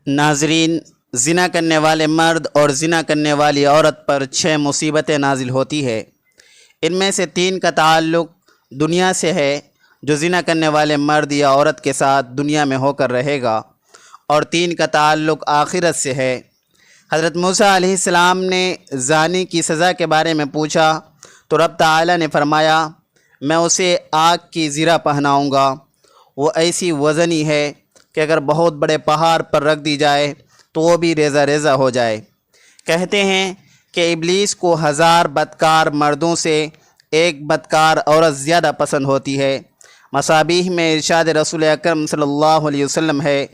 ناظرین، زنا کرنے والے مرد اور زنا کرنے والی عورت پر 6 مصیبتیں نازل ہوتی ہے۔ ان میں سے 3 کا تعلق دنیا سے ہے، جو زنا کرنے والے مرد یا عورت کے ساتھ دنیا میں ہو کر رہے گا، اور 3 کا تعلق آخرت سے ہے۔ حضرت موسیٰ علیہ السلام نے زانی کی سزا کے بارے میں پوچھا تو رب تعالی نے فرمایا، میں اسے آگ کی زرہ پہناؤں گا، وہ ایسی وزنی ہے کہ اگر بہت بڑے پہاڑ پر رکھ دی جائے تو وہ بھی ریزہ ریزہ ہو جائے۔ کہتے ہیں کہ ابلیس کو 1000 بدکار مردوں سے ایک بدکار عورت زیادہ پسند ہوتی ہے۔ مصابیح میں ارشاد رسول اکرم صلی اللہ علیہ وسلم ہے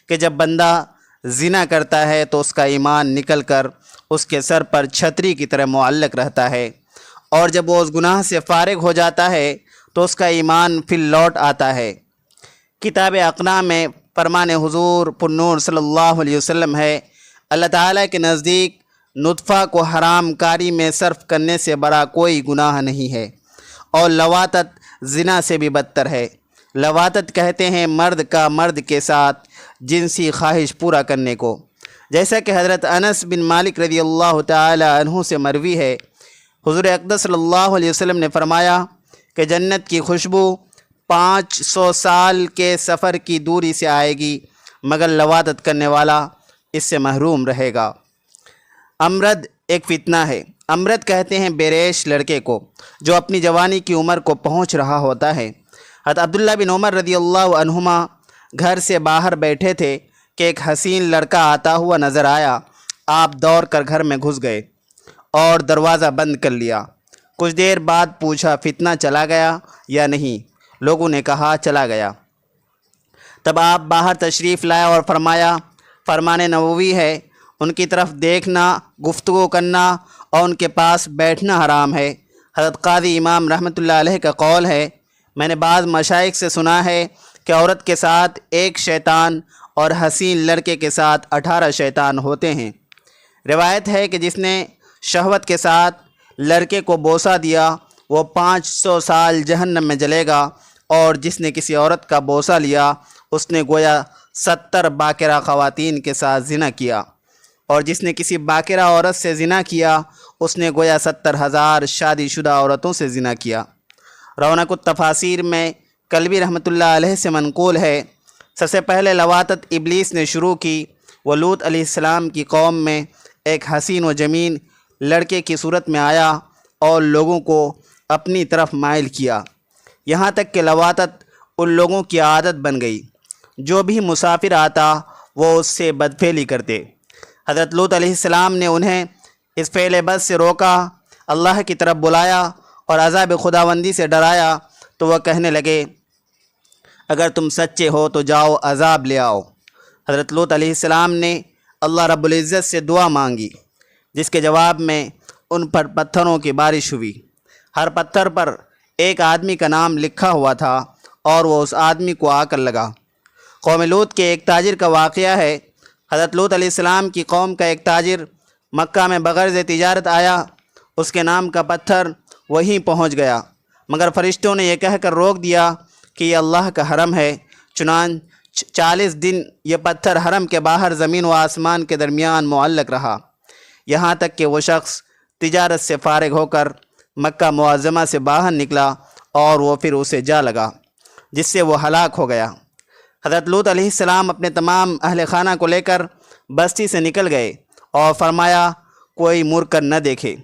کہ جب بندہ زنا کرتا ہے تو اس کا ایمان نکل کر اس کے سر پر چھتری کی طرح معلق رہتا ہے، اور جب وہ اس گناہ سے فارغ ہو جاتا ہے تو اس کا ایمان پھر لوٹ آتا ہے۔ کتاب اقناع میں فرمان حضور پرنور صلی اللہ علیہ وسلم ہے، اللہ تعالیٰ کے نزدیک نطفہ کو حرام کاری میں صرف کرنے سے بڑا کوئی گناہ نہیں ہے، اور لواطت زنا سے بھی بدتر ہے۔ لواطت کہتے ہیں مرد کا مرد کے ساتھ جنسی خواہش پورا کرنے کو، جیسا کہ حضرت انس بن مالک رضی اللہ تعالی عنہ سے مروی ہے، حضور اقدس صلی اللہ علیہ وسلم نے فرمایا کہ جنت کی خوشبو 500 سال کے سفر کی دوری سے آئے گی، مگر لواطت کرنے والا اس سے محروم رہے گا۔ امرد ایک فتنہ ہے۔ امرد کہتے ہیں بیریش لڑکے کو جو اپنی جوانی کی عمر کو پہنچ رہا ہوتا ہے۔ حضرت عبداللہ بن عمر رضی اللہ عنہما گھر سے باہر بیٹھے تھے کہ ایک حسین لڑکا آتا ہوا نظر آیا۔ آپ دوڑ کر گھر میں گھس گئے اور دروازہ بند کر لیا۔ کچھ دیر بعد پوچھا، فتنہ چلا گیا یا نہیں؟ لوگوں نے کہا چلا گیا۔ تب آپ باہر تشریف لائے اور فرمایا، فرمان نبوی ہے، ان کی طرف دیکھنا، گفتگو کرنا اور ان کے پاس بیٹھنا حرام ہے۔ حضرت قاضی امام رحمۃ اللہ علیہ کا قول ہے، میں نے بعض مشائخ سے سنا ہے کہ عورت کے ساتھ 1 شیطان اور حسین لڑکے کے ساتھ 18 شیطان ہوتے ہیں۔ روایت ہے کہ جس نے شہوت کے ساتھ لڑکے کو بوسہ دیا وہ 500 سال جہنم میں جلے گا، اور جس نے کسی عورت کا بوسہ لیا اس نے گویا 70 باکرہ خواتین کے ساتھ زنا کیا، اور جس نے کسی باکرہ عورت سے زنا کیا اس نے گویا 70,000 شادی شدہ عورتوں سے زنا کیا۔ رونق التفاسیر میں کلبی رحمۃ اللہ علیہ سے منقول ہے، سب سے پہلے لواطت ابلیس نے شروع کی۔ وہ لوط علیہ السلام کی قوم میں ایک حسین و جمیل لڑکے کی صورت میں آیا اور لوگوں کو اپنی طرف مائل کیا، یہاں تک کہ لواطت ان لوگوں کی عادت بن گئی۔ جو بھی مسافر آتا وہ اس سے بدفعلی کرتے۔ حضرت لوط علیہ السلام نے انہیں اس فعل بد سے روکا، اللہ کی طرف بلایا اور عذاب خداوندی سے ڈرایا، تو وہ کہنے لگے، اگر تم سچے ہو تو جاؤ عذاب لے آؤ۔ حضرت لوط علیہ السلام نے اللہ رب العزت سے دعا مانگی، جس کے جواب میں ان پر پتھروں کی بارش ہوئی۔ ہر پتھر پر ایک آدمی کا نام لکھا ہوا تھا، اور وہ اس آدمی کو آ کر لگا۔ قوم لوط کے ایک تاجر کا واقعہ ہے۔ حضرت لوط علیہ السلام کی قوم کا ایک تاجر مکہ میں بغرض تجارت آیا، اس کے نام کا پتھر وہیں پہنچ گیا، مگر فرشتوں نے یہ کہہ کر روک دیا کہ یہ اللہ کا حرم ہے۔ چنانچہ 40 دن یہ پتھر حرم کے باہر زمین و آسمان کے درمیان معلق رہا، یہاں تک کہ وہ شخص تجارت سے فارغ ہو کر مکہ معظمہ سے باہر نکلا اور وہ پھر اسے جا لگا، جس سے وہ ہلاک ہو گیا۔ حضرت لوط علیہ السلام اپنے تمام اہل خانہ کو لے کر بستی سے نکل گئے اور فرمایا، کوئی مڑ کر نہ دیکھے۔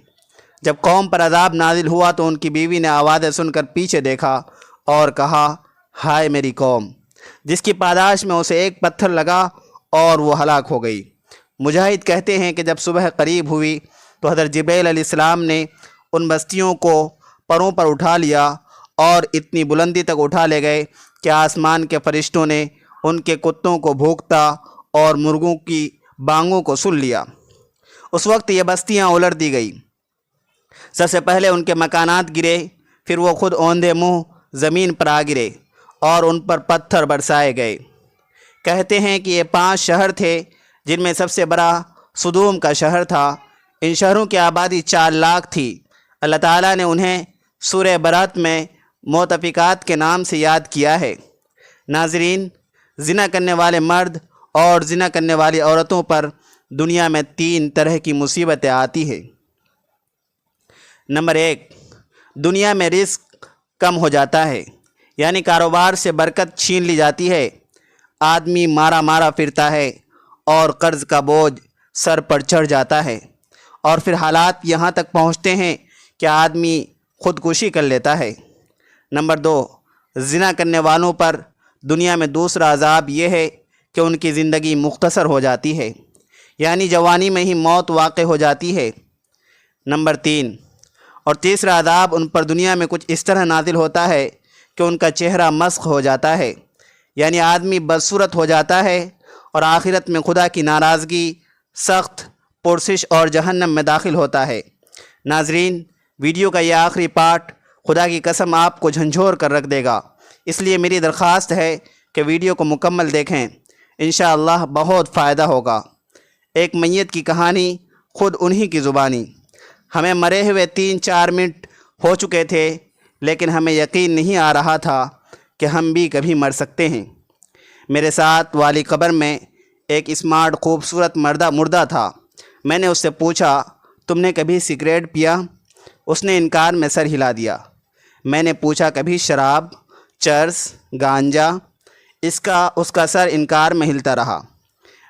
جب قوم پر عذاب نازل ہوا تو ان کی بیوی نے آوازیں سن کر پیچھے دیکھا اور کہا، ہائے میری قوم، جس کی پاداش میں اسے ایک پتھر لگا اور وہ ہلاک ہو گئی۔ مجاہد کہتے ہیں کہ جب صبح قریب ہوئی تو حضرت جبریل علیہ السلام نے ان بستیوں کو پروں پر اٹھا لیا اور اتنی بلندی تک اٹھا لے گئے کہ آسمان کے فرشتوں نے ان کے کتوں کو بھونکتا اور مرغوں کی بانگوں کو سن لیا۔ اس وقت یہ بستیاں الٹ دی گئی۔ سب سے پہلے ان کے مکانات گرے، پھر وہ خود اوندھے منہ زمین پر آ گرے اور ان پر پتھر برسائے گئے۔ کہتے ہیں کہ یہ 5 شہر تھے، جن میں سب سے بڑا سدوم کا شہر تھا۔ ان شہروں کی آبادی 4 لاکھ تھی۔ اللہ تعالیٰ نے انہیں سورہ برات میں مؤتفقات کے نام سے یاد کیا ہے۔ ناظرین، زنا کرنے والے مرد اور زنا کرنے والی عورتوں پر دنیا میں 3 طرح کی مصیبتیں آتی ہیں۔ نمبر 1، دنیا میں رزق کم ہو جاتا ہے، یعنی کاروبار سے برکت چھین لی جاتی ہے، آدمی مارا مارا پھرتا ہے اور قرض کا بوجھ سر پر چڑھ جاتا ہے، اور پھر حالات یہاں تک پہنچتے ہیں کہ آدمی خودکشی کر لیتا ہے۔ نمبر 2، زنا کرنے والوں پر دنیا میں دوسرا عذاب یہ ہے کہ ان کی زندگی مختصر ہو جاتی ہے، یعنی جوانی میں ہی موت واقع ہو جاتی ہے۔ نمبر 3، اور تیسرا عذاب ان پر دنیا میں کچھ اس طرح نازل ہوتا ہے کہ ان کا چہرہ مسخ ہو جاتا ہے، یعنی آدمی بدصورت ہو جاتا ہے اور آخرت میں خدا کی ناراضگی، سخت پرسش اور جہنم میں داخل ہوتا ہے۔ ناظرین، ویڈیو کا یہ آخری پارٹ خدا کی قسم آپ کو جھنجھوڑ کر رکھ دے گا، اس لیے میری درخواست ہے کہ ویڈیو کو مکمل دیکھیں، انشاءاللہ بہت فائدہ ہوگا۔ ایک میت کی کہانی، خود انہی کی زبانی۔ ہمیں مرے ہوئے 3-4 منٹ ہو چکے تھے، لیکن ہمیں یقین نہیں آ رہا تھا کہ ہم بھی کبھی مر سکتے ہیں۔ میرے ساتھ والی قبر میں ایک اسمارٹ خوبصورت مردہ تھا۔ میں نے اس سے پوچھا، تم نے کبھی سگریٹ پیا؟ اس نے انکار میں سر ہلا دیا۔ میں نے پوچھا، کبھی شراب، چرس، گانجا؟ اس کا سر انکار میں ہلتا رہا۔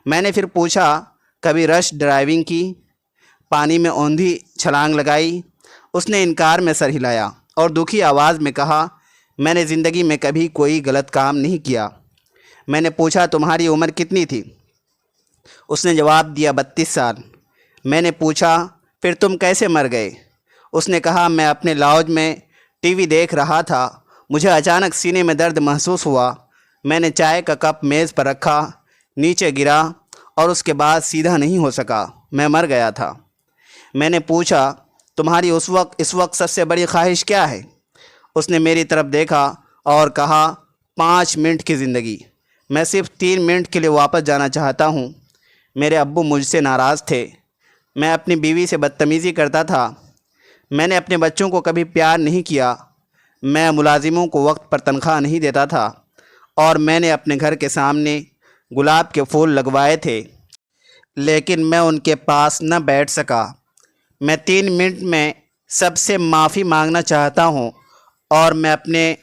میں نے پھر پوچھا، کبھی رش ڈرائیونگ کی، پانی میں اوندھی چھلانگ لگائی؟ اس نے انکار میں سر ہلایا اور دکھی آواز میں کہا، میں نے زندگی میں کبھی کوئی غلط کام نہیں کیا۔ میں نے پوچھا، تمہاری عمر کتنی تھی؟ اس نے جواب دیا، 32 سال۔ میں نے پوچھا، پھر تم کیسے مر گئے؟ اس نے کہا، میں اپنے لاؤنج میں ٹی وی دیکھ رہا تھا، مجھے اچانک سینے میں درد محسوس ہوا، میں نے چائے کا کپ میز پر رکھا، نیچے گرا اور اس کے بعد سیدھا نہیں ہو سکا، میں مر گیا تھا۔ میں نے پوچھا، تمہاری اس وقت سب سے بڑی خواہش کیا ہے؟ اس نے میری طرف دیکھا اور کہا، 5 منٹ کی زندگی، میں صرف 3 منٹ کے لیے واپس جانا چاہتا ہوں۔ میرے ابو مجھ سے ناراض تھے، میں اپنی بیوی سے بدتمیزی کرتا تھا، میں نے اپنے بچوں کو کبھی پیار نہیں کیا، میں ملازموں کو وقت پر تنخواہ نہیں دیتا تھا، اور میں نے اپنے گھر کے سامنے گلاب کے پھول لگوائے تھے، لیکن میں ان کے پاس نہ بیٹھ سکا۔ میں 3 منٹ میں سب سے معافی مانگنا چاہتا ہوں اور میں اپنے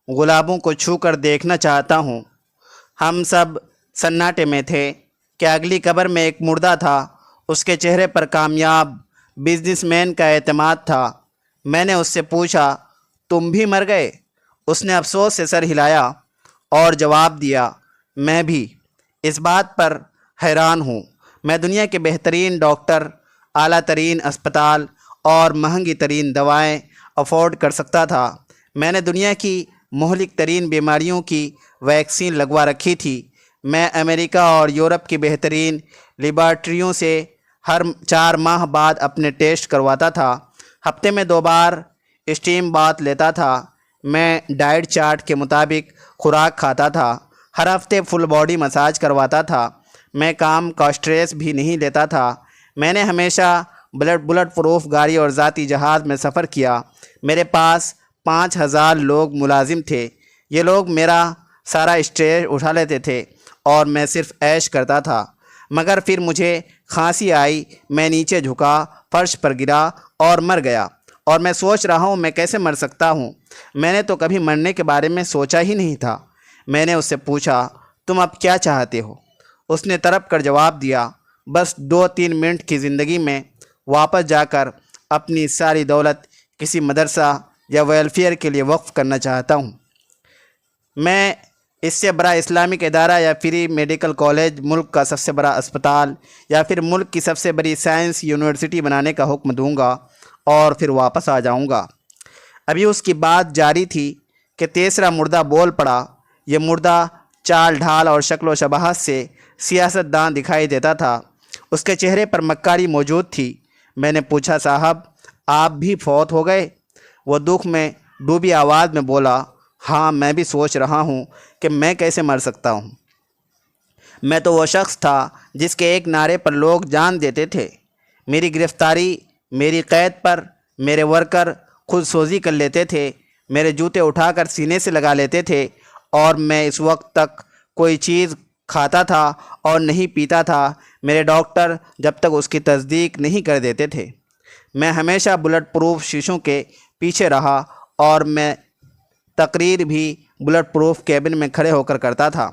گلابوں کو چھو کر دیکھنا چاہتا ہوں۔ ہم سب سناٹے میں تھے کہ اگلی قبر میں ایک مردہ تھا، اس کے چہرے پر کامیاب بزنس مین کا اعتماد تھا۔ میں نے اس سے پوچھا، تم بھی مر گئے؟ اس نے افسوس سے سر ہلایا اور جواب دیا، میں بھی۔ اس بات پر حیران ہوں، میں دنیا کے بہترین ڈاکٹر، اعلیٰ ترین اسپتال اور مہنگی ترین دوائیں افورڈ کر سکتا تھا، میں نے دنیا کی مہلک ترین بیماریوں کی ویکسین لگوا رکھی تھی، میں امریکہ اور یورپ کی بہترین لیبارٹریوں سے ہر 4 ماہ بعد اپنے ٹیسٹ کرواتا تھا، ہفتے میں 2 بار اسٹیم بات لیتا تھا، میں ڈائٹ چارٹ کے مطابق خوراک کھاتا تھا، ہر ہفتے فل باڈی مساج کرواتا تھا، میں کام کا اسٹریس بھی نہیں لیتا تھا، میں نے ہمیشہ بلٹ پروف گاڑی اور ذاتی جہاز میں سفر کیا، میرے پاس 5000 لوگ ملازم تھے، یہ لوگ میرا سارا اسٹریس اٹھا لیتے تھے اور میں صرف عیش کرتا تھا، مگر پھر مجھے کھانسی آئی، میں نیچے جھکا، فرش پر گرا اور مر گیا، اور میں سوچ رہا ہوں میں کیسے مر سکتا ہوں، میں نے تو کبھی مرنے کے بارے میں سوچا ہی نہیں تھا۔ میں نے اس سے پوچھا، تم اب کیا چاہتے ہو؟ اس نے تڑپ کر جواب دیا، بس 2-3 منٹ کی زندگی میں واپس جا کر اپنی ساری دولت کسی مدرسہ یا ویلفیئر کے لیے وقف کرنا چاہتا ہوں۔ میں اس سے بڑا اسلامک ادارہ یا فری میڈیکل کالج، ملک کا سب سے بڑا اسپتال یا پھر ملک کی سب سے بڑی سائنس یونیورسٹی بنانے کا حکم دوں گا اور پھر واپس آ جاؤں گا۔ ابھی اس کی بات جاری تھی کہ تیسرا مردہ بول پڑا۔ یہ مردہ چال ڈھال اور شکل و شباہت سے سیاست دان دکھائی دیتا تھا، اس کے چہرے پر مکاری موجود تھی۔ میں نے پوچھا، صاحب آپ بھی فوت ہو گئے؟ وہ دکھ میں ڈوبی آواز میں بولا، ہاں میں بھی سوچ رہا ہوں کہ میں کیسے مر سکتا ہوں۔ میں تو وہ شخص تھا جس کے ایک نعرے پر لوگ جان دیتے تھے۔ میری گرفتاری، میری قید پر میرے ورکر خود سوزی کر لیتے تھے، میرے جوتے اٹھا کر سینے سے لگا لیتے تھے، اور میں اس وقت تک کوئی چیز کھاتا تھا اور نہیں پیتا تھا، میرے ڈاکٹر جب تک اس کی تصدیق نہیں کر دیتے تھے۔ میں ہمیشہ بلٹ پروف شیشوں کے پیچھے رہا اور میں تقریر بھی بلٹ پروف کیبن میں کھڑے ہو کر کرتا تھا۔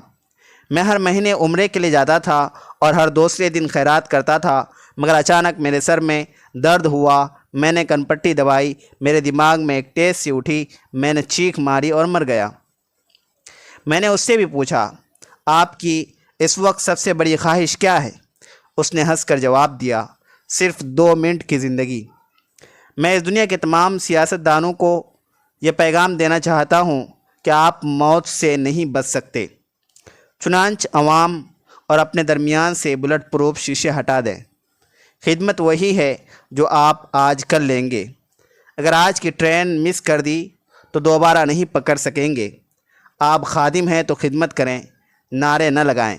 میں ہر مہینے عمرے کے لیے جاتا تھا اور ہر دوسرے دن خیرات کرتا تھا، مگر اچانک میرے سر میں درد ہوا، میں نے کن پٹی دبائی، میرے دماغ میں ایک تیز سی اٹھی، میں نے چیخ ماری اور مر گیا۔ میں نے اس سے بھی پوچھا، آپ کی اس وقت سب سے بڑی خواہش کیا ہے؟ اس نے ہنس کر جواب دیا، صرف 2 منٹ کی زندگی۔ میں اس دنیا کے تمام سیاستدانوں کو یہ پیغام دینا چاہتا ہوں کہ آپ موت سے نہیں بچ سکتے، چنانچہ عوام اور اپنے درمیان سے بلٹ پروف شیشے ہٹا دیں۔ خدمت وہی ہے جو آپ آج کر لیں گے۔ اگر آج کی ٹرین مس کر دی تو دوبارہ نہیں پکڑ سکیں گے۔ آپ خادم ہیں تو خدمت کریں، نعرے نہ لگائیں۔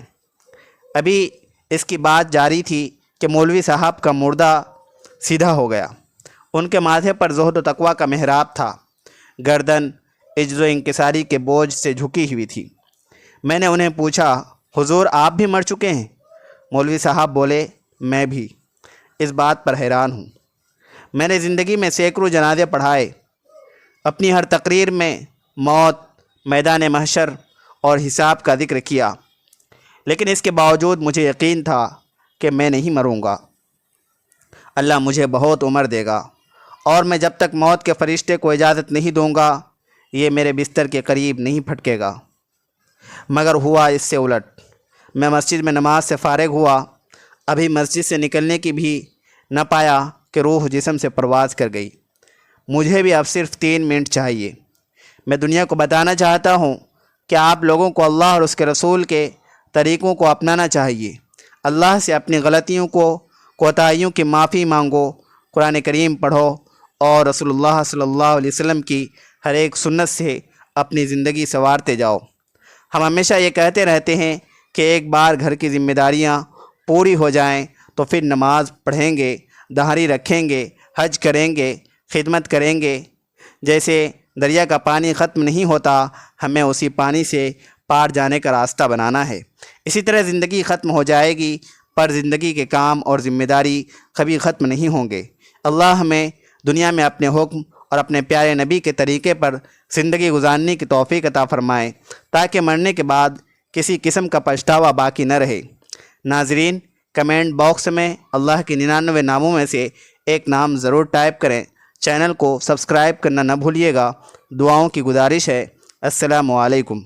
ابھی اس کی بات جاری تھی کہ مولوی صاحب کا مردہ سیدھا ہو گیا۔ ان کے ماتھے پر زہد و تقویٰ کا محراب تھا، گردن عجز و انکساری کے بوجھ سے جھکی ہوئی تھی۔ میں نے انہیں پوچھا، حضور آپ بھی مر چکے ہیں؟ مولوی صاحب بولے، میں بھی اس بات پر حیران ہوں۔ میں نے زندگی میں سینکڑوں جنازے پڑھائے، اپنی ہر تقریر میں موت، میدان محشر اور حساب کا ذکر کیا، لیکن اس کے باوجود مجھے یقین تھا کہ میں نہیں مروں گا۔ اللہ مجھے بہت عمر دے گا اور میں جب تک موت کے فرشتے کو اجازت نہیں دوں گا یہ میرے بستر کے قریب نہیں پھٹکے گا۔ مگر ہوا اس سے الٹ۔ میں مسجد میں نماز سے فارغ ہوا، ابھی مسجد سے نکلنے کی بھی نہ پایا کہ روح جسم سے پرواز کر گئی۔ مجھے بھی اب صرف 3 منٹ چاہیے۔ میں دنیا کو بتانا چاہتا ہوں کہ آپ لوگوں کو اللہ اور اس کے رسول کے طریقوں کو اپنانا چاہیے۔ اللہ سے اپنی غلطیوں کوتاہیوں کی معافی مانگو، قرآن کریم پڑھو اور رسول اللہ صلی اللہ علیہ وسلم کی ہر ایک سنت سے اپنی زندگی سنوارتے جاؤ۔ ہم ہمیشہ یہ کہتے رہتے ہیں کہ ایک بار گھر کی ذمہ داریاں پوری ہو جائیں تو پھر نماز پڑھیں گے، دہاڑی رکھیں گے، حج کریں گے، خدمت کریں گے۔ جیسے دریا کا پانی ختم نہیں ہوتا، ہمیں اسی پانی سے پار جانے کا راستہ بنانا ہے۔ اسی طرح زندگی ختم ہو جائے گی پر زندگی کے کام اور ذمہ داری کبھی ختم نہیں ہوں گے۔ اللہ ہمیں دنیا میں اپنے حکم اور اپنے پیارے نبی کے طریقے پر زندگی گزارنے کی توفیق عطا فرمائے تاکہ مرنے کے بعد کسی قسم کا پچھتاوا باقی نہ رہے۔ ناظرین، کمنٹ باکس میں اللہ کے 99 ناموں میں سے ایک نام ضرور ٹائپ کریں۔ چینل کو سبسکرائب کرنا نہ بھولیے گا۔ دعاؤں کی گزارش ہے۔ السلام علیکم۔